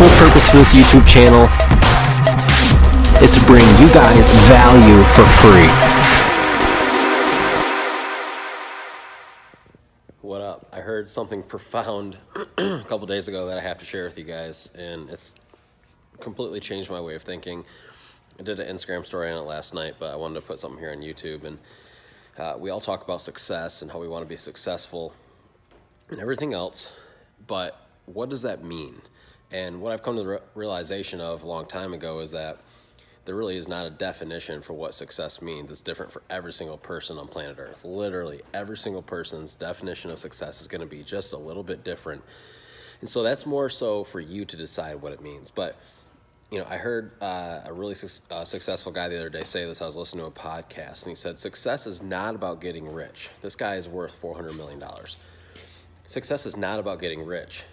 whole purpose for this YouTube channel is to bring you guys value for free. What up? I heard something profound a couple days ago that I have to share with you guys, and it's completely changed my way of thinking. I did an Instagram story on it last night, but I wanted to put something here on YouTube. And we all talk about success and how we want to be successful and everything else, but what does that mean? And what I've come to the realization of a long time ago is that there really is not a definition for what success means. It's different for every single person on planet Earth. Literally, every single person's definition of success is going to be just a little bit different. And so that's more so for you to decide what it means. But, you know, I heard a really successful guy the other day say this. I was listening to a podcast, and he said, success is not about getting rich. This guy is worth $400 million. Success is not about getting rich.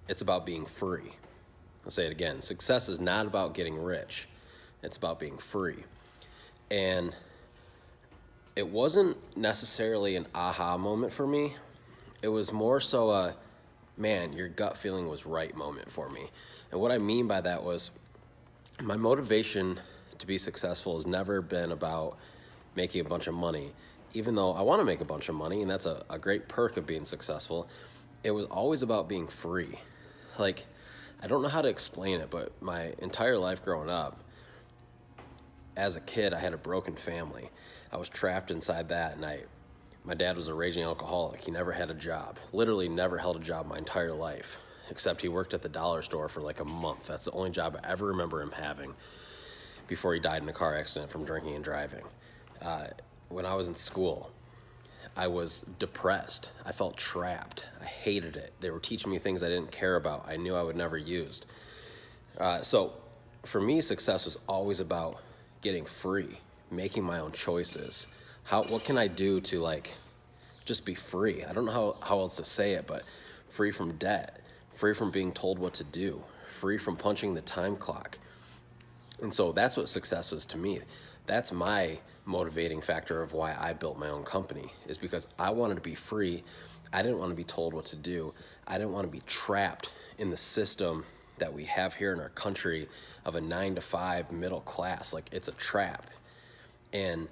It's about being free. I'll say it again. Success is not about getting rich. It's about being free. And it wasn't necessarily an aha moment for me. It was more so a, man, your gut feeling was right moment for me. And what I mean by that was my motivation to be successful has never been about making a bunch of money. Even though I want to make a bunch of money, and that's a great perk of being successful, it was always about being free. Like, I don't know how to explain it, but my entire life growing up, as a kid, I had a broken family. I was trapped inside that, and my dad was a raging alcoholic. He never had a job, literally never held a job my entire life, except he worked at the dollar store for like a month. That's the only job I ever remember him having before he died in a car accident from drinking and driving. When I was in school, I was depressed. I felt trapped. I hated it. They were teaching me things I didn't care about. I knew I would never use. So for me, success was always about getting free, making my own choices. What can I do to like just be free? I don't know how else to say it, but free from debt, free from being told what to do, free from punching the time clock. And so that's what success was to me. That's my motivating factor of why I built my own company, is because I wanted to be free. I didn't want to be told what to do. I didn't want to be trapped in the system that we have here in our country of a 9-to-5 middle class. Like, it's a trap. And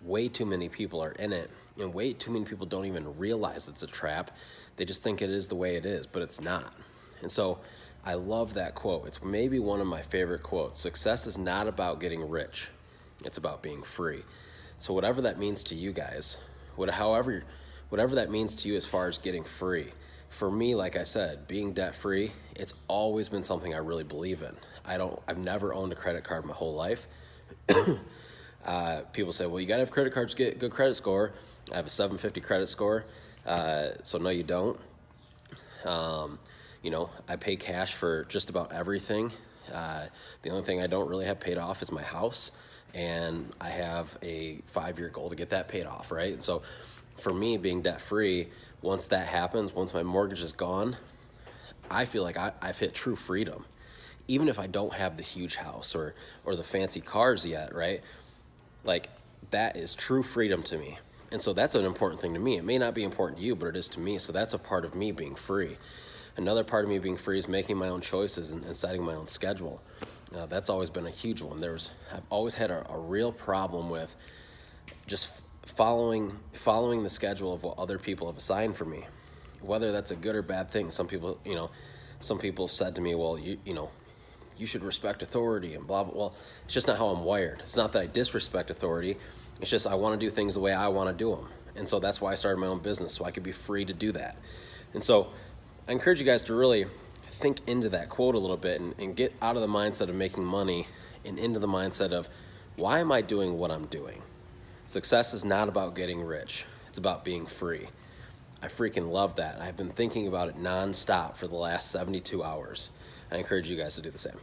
way too many people are in it, and way too many people don't even realize it's a trap. They just think it is the way it is, but it's not. And so I love that quote. It's maybe one of my favorite quotes. Success is not about getting rich. It's about being free. So whatever that means to you guys, whatever that means to you as far as getting free. For me, like I said, being debt-free, it's always been something I really believe in. I've never owned a credit card my whole life. People say, well, you gotta have credit cards to get a good credit score. I have a 750 credit score, so no, you don't. You know, I pay cash for just about everything. The only thing I don't really have paid off is my house, and I have a 5-year goal to get that paid off, right? And so for me, being debt-free, once that happens, once my mortgage is gone, I feel like I've hit true freedom. Even if I don't have the huge house or the fancy cars yet, right? Like, that is true freedom to me. And so that's an important thing to me. It may not be important to you, but it is to me. So that's a part of me being free. Another part of me being free is making my own choices and setting my own schedule. That's always been a huge one. I've always had a real problem with just following the schedule of what other people have assigned for me, whether that's a good or bad thing. Some people said to me, well, you should respect authority and blah, blah. Well, it's just not how I'm wired. It's not that I disrespect authority. It's just I want to do things the way I want to do them. And so that's why I started my own business, so I could be free to do that. And so I encourage you guys to really think into that quote a little bit and get out of the mindset of making money and into the mindset of, why am I doing what I'm doing? Success is not about getting rich. It's about being free. I freaking love that. I've been thinking about it nonstop for the last 72 hours. I encourage you guys to do the same.